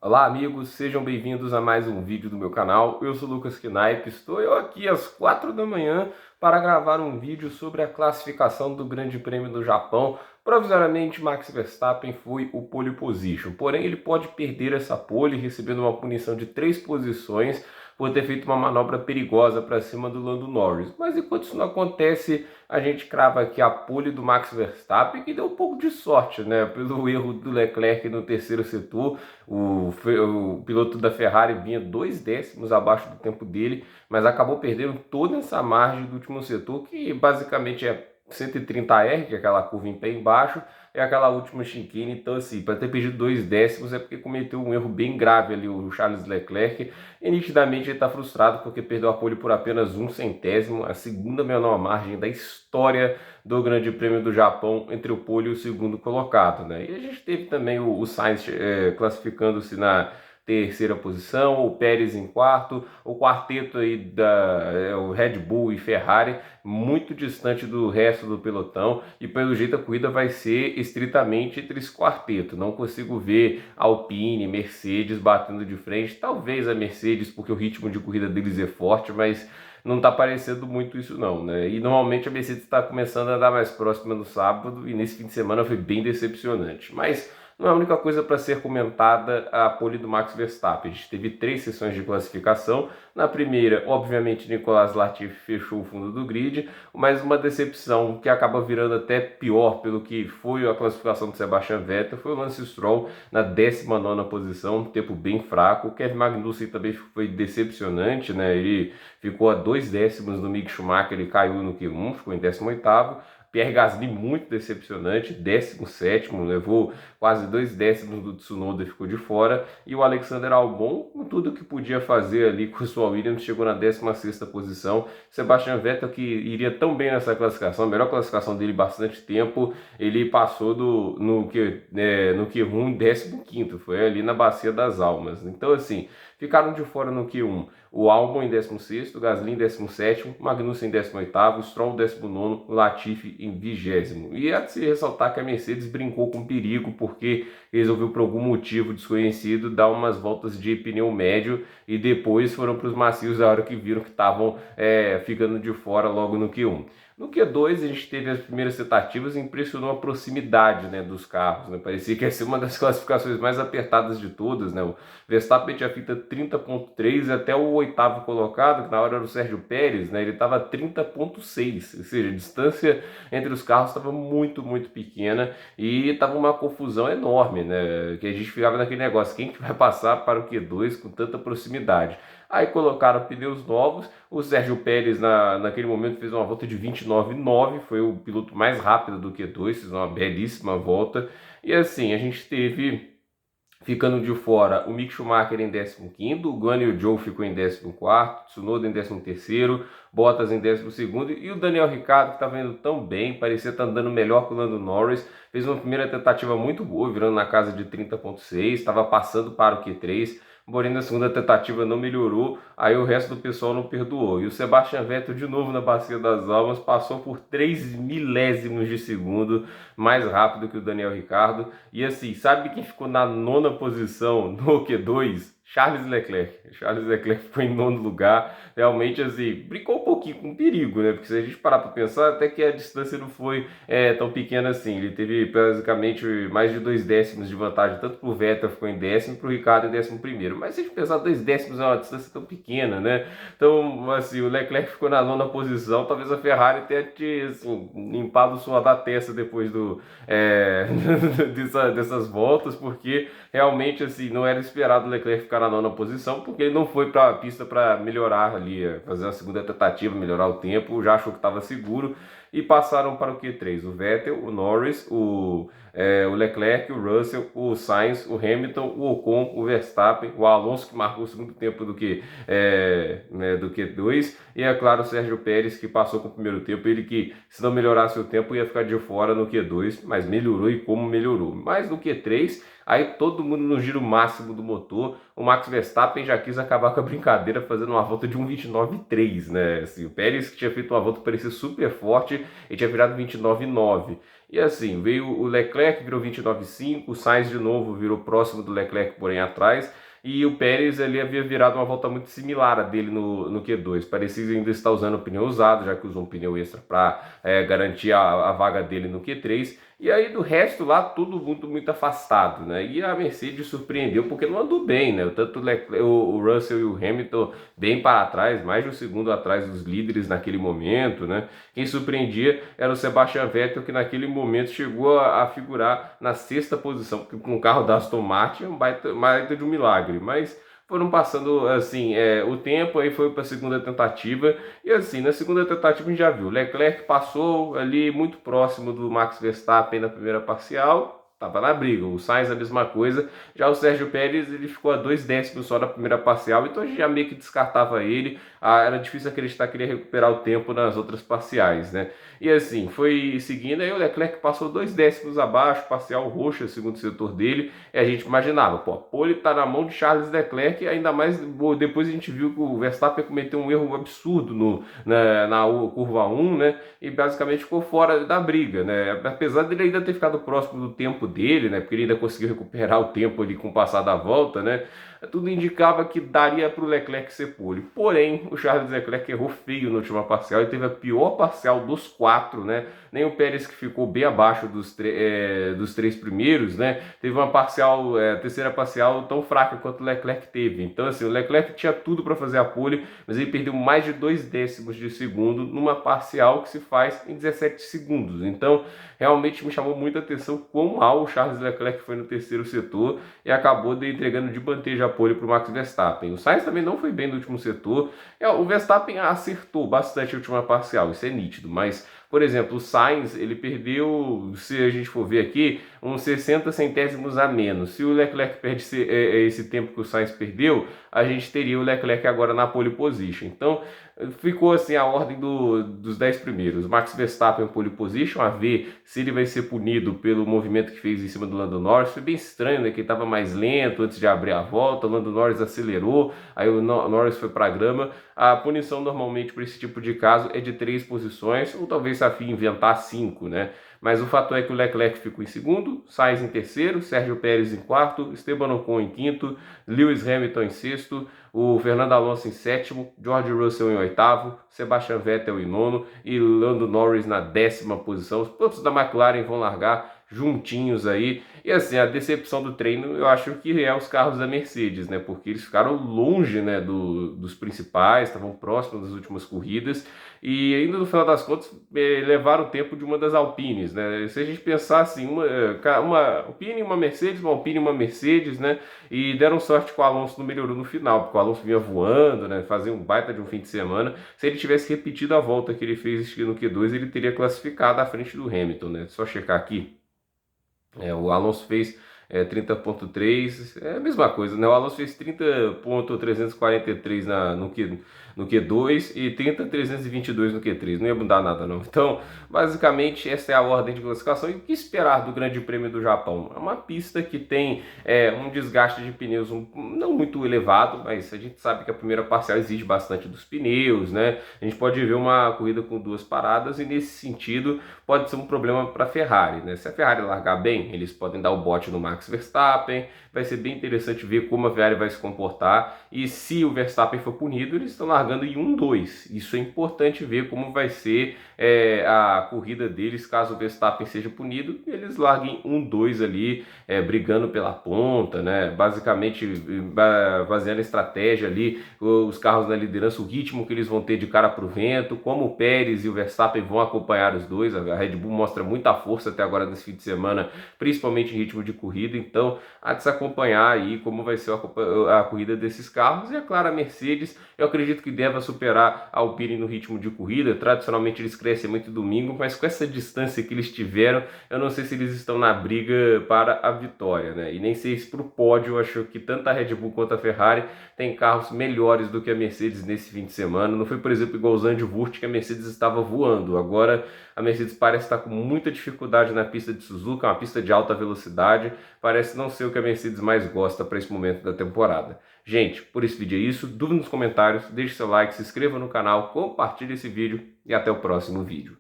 Olá amigos, sejam bem-vindos a mais um vídeo do meu canal. Eu sou Lucas Knaip, estou eu aqui às 4 da manhã para gravar um vídeo sobre a classificação do Grande Prêmio do Japão. Provisoriamente, Max Verstappen foi o pole position, porém ele pode perder essa pole recebendo uma punição de 3 posições por ter feito uma manobra perigosa para cima do Lando Norris. Mas enquanto isso não acontece, a gente crava aqui a pole do Max Verstappen, que deu um pouco de sorte, né? Pelo erro do Leclerc no terceiro setor, o piloto da Ferrari vinha 2 décimos abaixo do tempo dele, mas acabou perdendo toda essa margem do último setor, que basicamente é 130R, que é aquela curva em pé embaixo, é aquela última chicane. Então, assim, para ter perdido 2 décimos é porque cometeu um erro bem grave ali o Charles Leclerc, e nitidamente ele está frustrado porque perdeu a pole por apenas 1 centésimo, a segunda menor margem da história do Grande Prêmio do Japão entre o pole e o segundo colocado, né? E a gente teve também o Sainz classificando-se na terceira posição, o Pérez em quarto, o quarteto aí o Red Bull e Ferrari muito distante do resto do pelotão, e pelo jeito a corrida vai ser estritamente entre esse quarteto. Não consigo ver Alpine, Mercedes batendo de frente, talvez a Mercedes porque o ritmo de corrida deles é forte, mas não está parecendo muito isso não, né? E normalmente a Mercedes está começando a andar mais próxima no sábado, e nesse fim de semana foi bem decepcionante. Mas não é a única coisa para ser comentada a pole do Max Verstappen. A gente teve 3 sessões de classificação. Na primeira, obviamente, Nicolas Latifi fechou o fundo do grid, mas uma decepção que acaba virando até pior pelo que foi a classificação do Sebastian Vettel foi o Lance Stroll na 19ª posição, um tempo bem fraco. O Kevin Magnussen também foi decepcionante, né? Ele ficou a 2 décimos do Mick Schumacher, ele caiu no Q1, ficou em 18º. Pierre Gasly muito decepcionante, 17º, levou quase 2 décimos do Tsunoda, ficou de fora. E o Alexander Albon, com tudo que podia fazer ali com sua Williams, chegou na 16ª posição. Sebastian Vettel, que iria tão bem nessa classificação, a melhor classificação dele em bastante tempo, ele passou no Q1 15º, foi ali na Bacia das Almas. Então, assim, ficaram de fora no Q1 o Albon em 16º, Gasly em 17º, Magnussen em 18º, Stroll em 19º, Latifi em 20º. E é de se ressaltar que a Mercedes brincou com perigo, porque resolveu por algum motivo desconhecido dar umas voltas de pneu médio e depois foram para os macios na hora que viram que estavam ficando de fora logo no Q1. No Q2 a gente teve as primeiras tentativas e impressionou a proximidade, né, dos carros, né? Parecia que ia ser uma das classificações mais apertadas de todas, né? O Verstappen tinha feito 30,3 até o oitavo colocado, que na hora era o Sérgio Pérez, né? Ele estava 30,6, ou seja, a distância entre os carros estava muito, muito pequena e estava uma confusão enorme, né? Que a gente ficava naquele negócio, quem que vai passar para o Q2 com tanta proximidade? Aí colocaram pneus novos, o Sérgio Pérez naquele momento fez uma volta de 29,9, foi o piloto mais rápido do Q2, fez uma belíssima volta. E assim, a gente teve, ficando de fora, o Mick Schumacher em 15º, o Guanyu Zhou ficou em 14º, Tsunoda em 13º, Bottas em 12º, e o Daniel Ricciardo, que estava indo tão bem, parecia estar andando melhor que o Lando Norris, fez uma primeira tentativa muito boa, virando na casa de 30,6, estava passando para o Q3, porém na segunda tentativa não melhorou, aí o resto do pessoal não perdoou. E o Sebastian Vettel de novo na Bacia das Almas passou por 3 milésimos de segundo mais rápido que o Daniel Ricciardo. E assim, sabe quem ficou na 9ª posição no Q2? Charles Leclerc. Charles Leclerc ficou em 9º lugar. Realmente, assim, brincou um pouquinho com perigo, né? Porque se a gente parar para pensar, até que a distância não foi tão pequena assim. Ele teve basicamente mais de 2 décimos de vantagem, tanto para o Vettel, ficou em 10º, para o Ricciardo em 11º. Mas se a gente pensar, 2 décimos é uma distância tão pequena, né? Então, assim, o Leclerc ficou na 9ª posição. Talvez a Ferrari tenha assim, limpado o suor da testa depois dessas voltas, porque realmente assim não era esperado o Leclerc ficar na 9ª posição, porque ele não foi para a pista para melhorar ali, fazer a segunda tentativa, melhorar o tempo, já achou que estava seguro, e passaram para o Q3 o Vettel, o Norris, o Leclerc, o Russell, o Sainz, o Hamilton, o Ocon, o Verstappen, o Alonso, que marcou o segundo tempo do Q2, e é claro o Sérgio Pérez, que passou com o primeiro tempo, ele que se não melhorasse o tempo ia ficar de fora no Q2, mas melhorou, e como melhorou. Mas no Q3, aí todo mundo no giro máximo do motor, o Max Verstappen já quis acabar com a brincadeira fazendo uma volta de 1,29,3, né? Assim, o Pérez, que tinha feito uma volta, parecia super forte, George, ele tinha virado 29,9. E assim, veio o Leclerc, virou 29,5, o Sainz de novo virou próximo do Leclerc, porém atrás, e o Pérez ali havia virado uma volta muito similar a dele no Q2. Parecia ainda estar usando o pneu usado, já que usou um pneu extra para garantir a vaga dele no Q3. E aí do resto lá, tudo muito afastado, né? E a Mercedes surpreendeu porque não andou bem, né? Tanto o Russell e o Hamilton bem para trás, mais de um segundo atrás dos líderes naquele momento, né? Quem surpreendia era o Sebastian Vettel, que naquele momento chegou a figurar na sexta posição, porque com o carro da Aston Martin é um baita de um milagre, mas foram passando assim o tempo, aí foi para a segunda tentativa, e assim, na segunda tentativa a gente já viu, Leclerc passou ali muito próximo do Max Verstappen na primeira parcial, estava na briga, o Sainz a mesma coisa, já o Sérgio Pérez ele ficou a 2 décimos só na primeira parcial, então a gente já meio que descartava ele, era difícil acreditar que ele ia recuperar o tempo nas outras parciais, né? E assim, foi seguindo, aí o Leclerc passou 2 décimos abaixo, parcial roxa, segundo o setor dele, e a gente imaginava, pô, a pole tá na mão de Charles Leclerc, ainda mais depois a gente viu que o Verstappen cometeu um erro absurdo na curva 1, né? E basicamente ficou fora da briga, né? Apesar dele ainda ter ficado próximo do tempo dele, né? Porque ele ainda conseguiu recuperar o tempo ali com o passar da volta, né? Tudo indicava que daria para o Leclerc ser pole. Porém, o Charles Leclerc errou feio na última parcial e teve a pior parcial dos 4, né? Nem o Pérez, que ficou bem abaixo dos 3 primeiros, né? Teve uma parcial, terceira parcial tão fraca quanto o Leclerc teve. Então, assim, o Leclerc tinha tudo para fazer a pole, mas ele perdeu mais de 2 décimos de segundo numa parcial que se faz em 17 segundos. Então, realmente me chamou muita atenção quão mal o Charles Leclerc foi no terceiro setor e acabou entregando de bandeja a pole para o Max Verstappen. O Sainz também não foi bem no último setor. O Verstappen acertou bastante a última parcial, isso é nítido, mas, por exemplo, o Sainz, ele perdeu, se a gente for ver aqui, uns 60 centésimos a menos. Se o Leclerc perde esse tempo que o Sainz perdeu, a gente teria o Leclerc agora na pole position. Então, ficou assim a ordem dos 10 primeiros. Max Verstappen pole position, a ver se ele vai ser punido pelo movimento que fez em cima do Lando Norris. Foi bem estranho, né? Que ele estava mais lento antes de abrir a volta, o Lando Norris acelerou, aí o Norris foi para a grama. A punição normalmente para esse tipo de caso é de 3 posições, ou talvez a FIA inventar 5, né? Mas o fato é que o Leclerc ficou em segundo, Sainz em terceiro, Sérgio Pérez em quarto, Esteban Ocon em quinto, Lewis Hamilton em sexto, o Fernando Alonso em sétimo, George Russell em oitavo, Sebastian Vettel em nono e Lando Norris na 10ª posição. Os pilotos da McLaren vão largar juntinhos aí. E assim, a decepção do treino eu acho que é os carros da Mercedes, né? Porque eles ficaram longe, né, dos principais, estavam próximos das últimas corridas e ainda no final das contas levaram o tempo de uma das Alpines, né? Se a gente pensar assim, uma Alpine e uma Mercedes, uma Alpine e uma Mercedes, né? E deram sorte que o Alonso não melhorou no final, porque o Alonso vinha voando, né? Fazia um baita de um fim de semana. Se ele tivesse repetido a volta que ele fez no Q2, ele teria classificado à frente do Hamilton, né? Só checar aqui. O Alonso fez 30,3, é a mesma coisa, né? O Alonso fez 30,343 no Q2 e 30,322 no Q3, não ia mudar nada não. Então, basicamente, essa é a ordem de classificação. E o que esperar do Grande Prêmio do Japão? É uma pista que tem um desgaste de pneus não muito elevado, mas a gente sabe que a primeira parcial exige bastante dos pneus, né? A gente pode ver uma corrida com 2 paradas e nesse sentido pode ser um problema para a Ferrari, né? Se a Ferrari largar bem, eles podem dar o bote no Max Verstappen, vai ser bem interessante ver como a Ferrari vai se comportar e se o Verstappen for punido, eles estão largando em 1-2. Isso é importante ver como vai ser a corrida deles caso o Verstappen seja punido, eles larguem 1-2 ali, brigando pela ponta, né? Basicamente baseando a estratégia ali, os carros na liderança, o ritmo que eles vão ter de cara para o vento, como o Pérez e o Verstappen vão acompanhar os dois. A Red Bull mostra muita força até agora nesse fim de semana, principalmente em ritmo de corrida, então há de se acompanhar aí como vai ser a corrida desses carros. E é claro, a Mercedes, eu acredito que deva superar a Alpine no ritmo de corrida. Tradicionalmente eles crescem muito domingo, mas com essa distância que eles tiveram, eu não sei se eles estão na briga para a vitória, né? E nem sei se para o pódio, eu acho que tanto a Red Bull quanto a Ferrari tem carros melhores do que a Mercedes nesse fim de semana. Não foi, por exemplo, igual o Zandvoort, que a Mercedes estava voando. Agora a Mercedes parece estar com muita dificuldade na pista de Suzuka, uma pista de alta velocidade, parece não ser o que a Mercedes mais gosta para esse momento da temporada. Gente, por esse vídeo é isso, dúvida nos comentários, deixe seu like, se inscreva no canal, compartilhe esse vídeo e até o próximo vídeo.